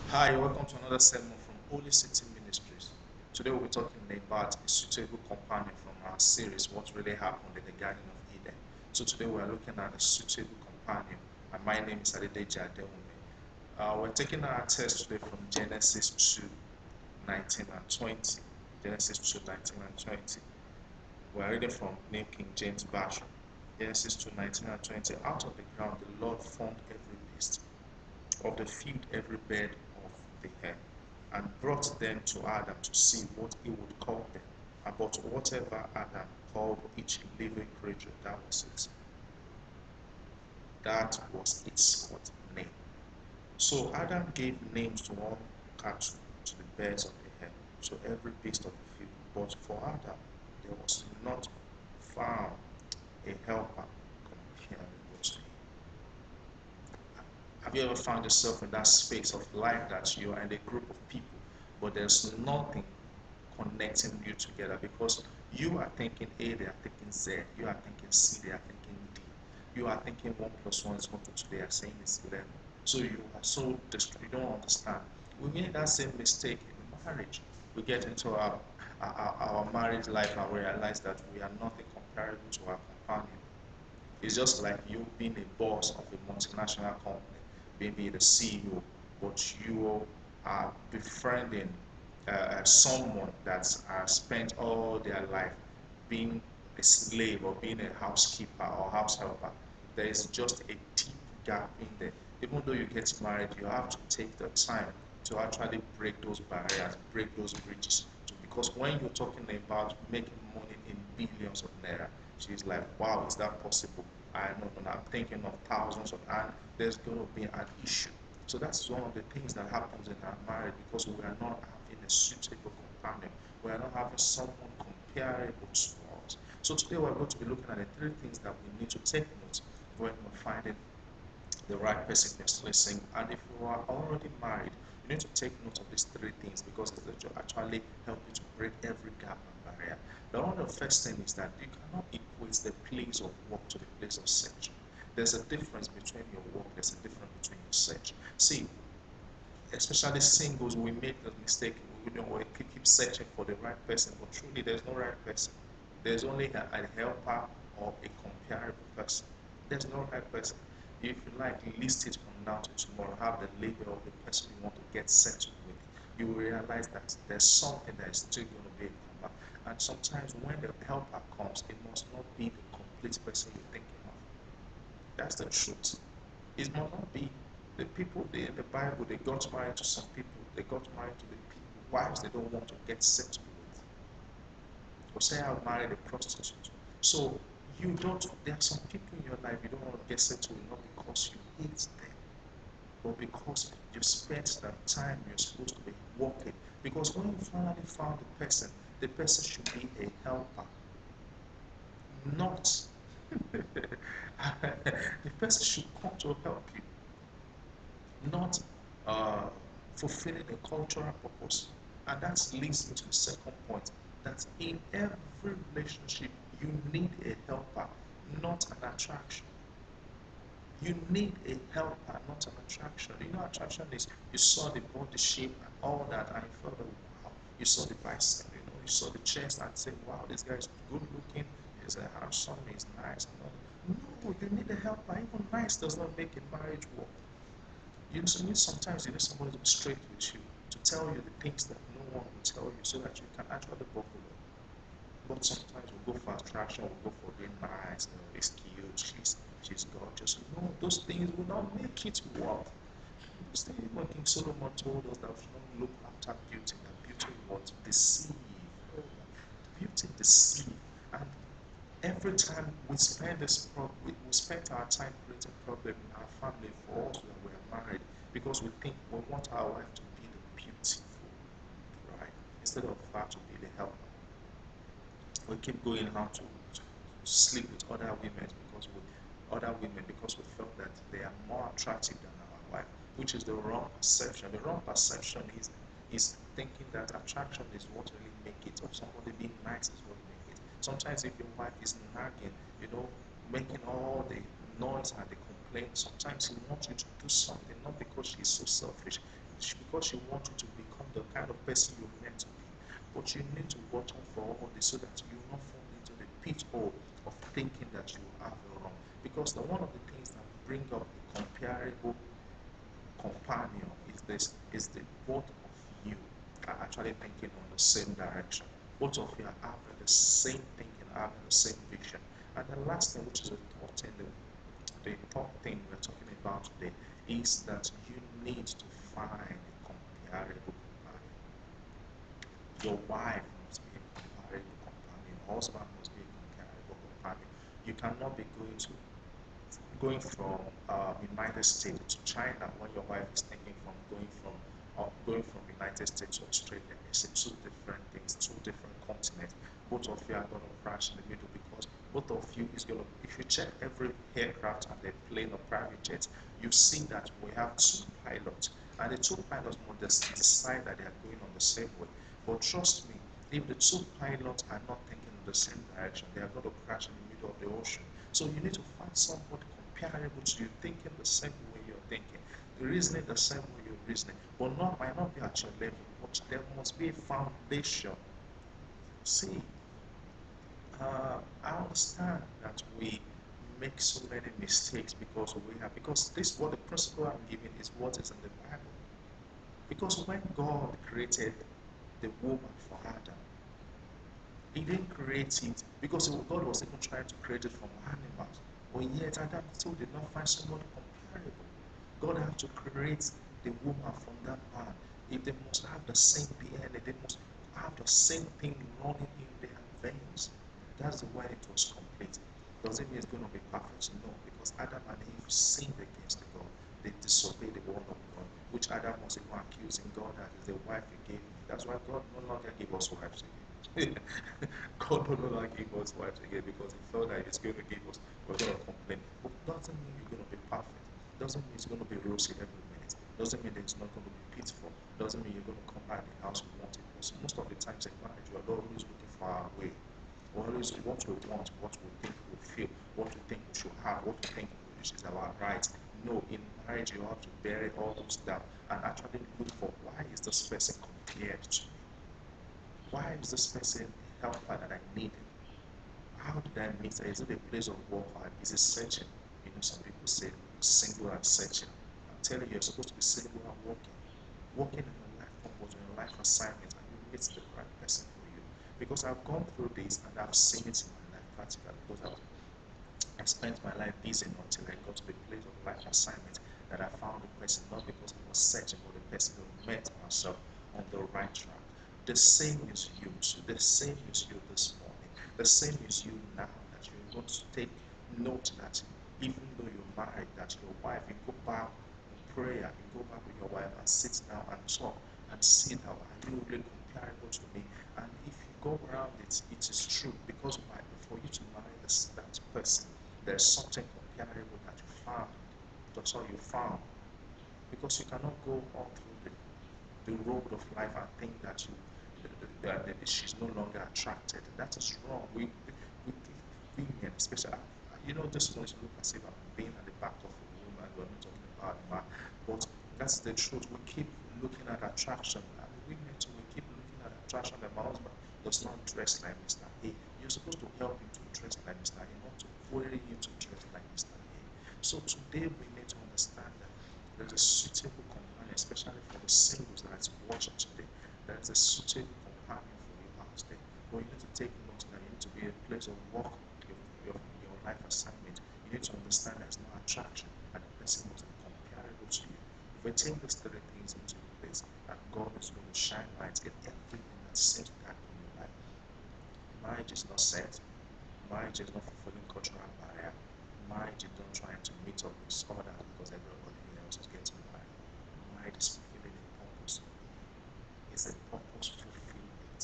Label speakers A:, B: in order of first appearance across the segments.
A: Hi, welcome to another sermon from HolyCityMinistries. Today we'll be talking about a suitable companion from our series, What Really Happened in the Garden of Eden. So today we are looking at a suitable companion, and my name is Adedeji Adewunmi. We're taking our text today from Genesis 2:19 and 20. Genesis 2:19 and 20. We're reading from New King James Version. Genesis 2:19 and 20. Out of the ground the Lord formed every beast of the field, every bird of the air, and brought them to Adam to see what he would call them. About whatever Adam called each living creature, that was its what name. So Adam gave names to all cattle, to the birds of the air, to every beast of the field. But for Adam there was not found a helper comparable to him. Have you ever found yourself in that space of life that you are in a group of people, but there's nothing connecting you together because you are thinking A, they are thinking Z, you are thinking C, they are thinking D. You are thinking 1 plus 1 is equal to 2, they are saying it's 11. So you are so distracted, you don't understand. We made that same mistake in marriage. We get into our marriage life and we realize that we are nothing comparable to our companion. It's just like you being a boss of a multinational company, maybe the CEO, but you are befriending someone that has spent all their life being a slave or being a housekeeper or house helper. There is just a deep gap in there. Even though you get married, you have to take the time to actually break those barriers, break those bridges. Because when you're talking about making money in billions of naira, she's like, wow, is that possible? I know, and I'm thinking of thousands of, and there's going to be an issue. So that's one of the things that happens in our marriage because we are not having a suitable companion. We are not having someone comparable to us. So today we're going to be looking at the three things that we need to take note when we're finding the right person you're listening. And if you are already married, you need to take note of these three things because it will actually help you to break every gap and barrier. One of the first thing is that you cannot equate the place of work to the place of search. There's a difference between your work, there's a difference between your search. See, especially singles, we make the mistake. We keep searching for the right person, but truly there's no right person. There's only a helper or a comparable person. There's no right person. If you like, list it from now to tomorrow, have the label of the person you want to get settled with. You will realize that there's something that is still going to be a cover. And sometimes when the helper comes, it must not be the complete person you're thinking of. That's the truth. It must not be the people in the Bible, they got married to some people, they got married to the people, wives they don't want to get settled with. Or say I've married a prostitute. So you don't, there are some people in your life you don't want to get settled with, not because you hate them, but because you spent that time you're supposed to be working. Because when you finally found the person should be a helper, not the person should come to help you, not fulfilling a cultural purpose. And that leads me to the second point that in every relationship, you need a helper, not an attraction. You need a helper, not an attraction. You know, attraction is you saw the body shape and all that, and you felt that wow. You saw the bicep, you saw the chest, and said, wow, this guy is good looking, he's a handsome, he's nice. No, you need a helper. Even nice does not make a marriage work. Sometimes you need somebody to be straight with you, to tell you the things that no one will tell you, so that you can actually buckle up. But sometimes we go for attraction, we go for being nice, he's cute, she's gorgeous. No, those things will not make it work. Those things when King Solomon told us that we should not look after beauty, that beauty will deceive. Oh, beauty deceive. And every time we spend we spend our time creating problem in our family for us when we are married because we think we want our wife to be the beautiful, right? Instead of her to be the helper. We keep going out to sleep with other women because we felt that they are more attractive than our wife, which is the wrong perception. The wrong perception is thinking that attraction is what really make it, or somebody being nice is what make it. Sometimes if your wife is nagging, making all the noise and the complaint, sometimes he wants you to do something, not because she's so selfish, because she wants you to become the kind of person you're meant to be. But you need to watch out for all this so that you will not fall into the pithole of thinking that you have it wrong. Because one of the things that bring up a comparable companion is the both of you are actually thinking on the same direction. Both of you are having the same thinking, having the same vision. And the last thing, which is the third thing we're talking about today, is that you need to find a comparable companion. Your wife must be a comparable companion. Your husband must be a comparable companion. You cannot be going from United States to China when your wife is thinking from going from United States to Australia. It's two different things, two different continents. Both of you are going to crash in the middle because both of you is going to. If you check every aircraft and the plane or private jet, you see that we have two pilots, and the two pilots must decide that they are going on the same way. But trust me, if the two pilots are not thinking in the same direction, they are going to crash in the middle of the ocean. So you need to find somebody comparable to you, thinking the same way you're thinking, reasoning the same way you're reasoning, but might not be at your level, but there must be a foundation. See, I understand that we make so many mistakes because this what the principle I'm giving is what is in the Bible. Because when God created the woman for Adam, He didn't create it because God was even trying to create it from animals. But yet Adam still did not find somebody comparable. God had to create the woman from that man. If they must have the same DNA, they must have the same thing running in their veins. That's the way it was complete. Does it mean it's going to be perfect? No, because Adam and Eve sinned against God. They disobeyed the word of God, which Adam was even accusing God that is the wife He gave me. That's why God no longer gave us wives again. God no longer gave us wives again because He felt that He's going to give us. We're going to complain. But doesn't mean you're going to be perfect. Doesn't mean it's going to be rosy every minute. Doesn't mean that it's not going to be peaceful. Doesn't mean you're going to come back in the house you want it. Because most of the times in marriage, we're always looking for our way. We always what we want, what we think we feel, what we think we should have, what we think which is our right. No, in marriage you have to bury all those down and actually look for why is this person compared to me? Why is this person a helper that I needed? How did I meet her? Is it a place of work or is it searching? You know, some people say single and searching. I'm telling you, you're supposed to be single and working. Working in your life purpose, in your life assignment, and you meet the right person for you. Because I've gone through this and I've seen it in my life practically because I spent my life busy until I got to the place of life assignment that I found the person, not because I was searching, but the person who met myself on the right track. The same is you too. The same is you this morning. The same is you now that you're going to take note that even though you're married, that your wife, you go back in prayer, you go back with your wife and sit down and talk and see that are you really comparable to me? And if you go around it, it is true because for you to marry that person, there's something comparable that you found. That's all you found. Because you cannot go all through the road of life and think that she's no longer attracted. That is wrong. We women, especially, this one look as if I'm being at the back of a woman. We're not talking about a man, but that's the truth. We keep looking at attraction, and women too. We keep looking at attraction. That my husband does not dress like Mr. A. You're supposed to help him to dress like Mr. A, not to query you to dress like Mr. A. So today we need to understand that there's a suitable companion, especially for the singles that is watching today. There's a suitable companion for you out there. But you need to take note that you need to be a place of work, your life assignment. You need to understand there's no attraction and the person must be comparable to you. If we take these three things into place, and God is going to shine light in everything that seems dark in your life. Marriage is not set. Marriage is not fulfilling cultural barrier. Marriage is not trying to meet up with others because everybody else is getting married. Marriage is fulfilling a purpose. It's a purpose fulfillment.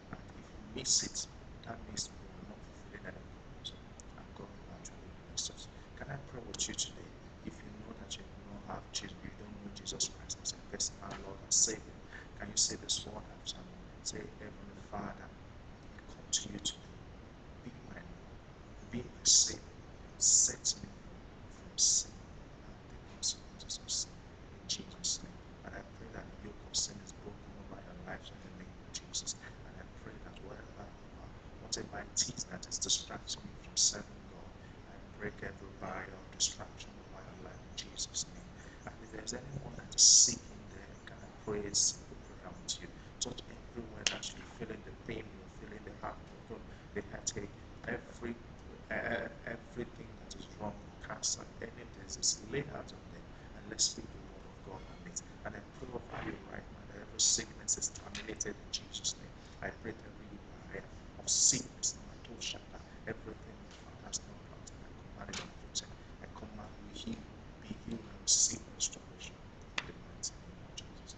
A: And if you miss it, that means you are not fulfilling any purpose. And God will actually bless us. Can I pray with you today? If you know that you do not have Jesus, you don't know Jesus Christ as a personal Lord and Savior, can you say this word after me? Say, Heavenly Father, I come to you today. Be my Lord. Be my Savior. Set me from sin and the consequences of sin. In Jesus' name. And I it is that is distracting you from serving God. I break every barrier of distraction over your life in Jesus' name. And if there's anyone that is sick in there, can I pray a simple prayer with you? Touch everywhere that you're feeling the pain, you're feeling the heartburn, the headache, everything that is wrong, cancer, any disease, lay out on them and let's speak the word of God on it. And I pray over you right now that every sickness is terminated in Jesus' name. I break every barrier of sickness, everything the Father has not planted. I command it uprooted. I command you heal, be healed and receive restoration in the mighty name of Jesus.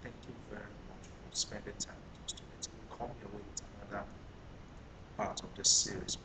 A: Thank you very much for spending time with us today. Till we come your way with another part of this series.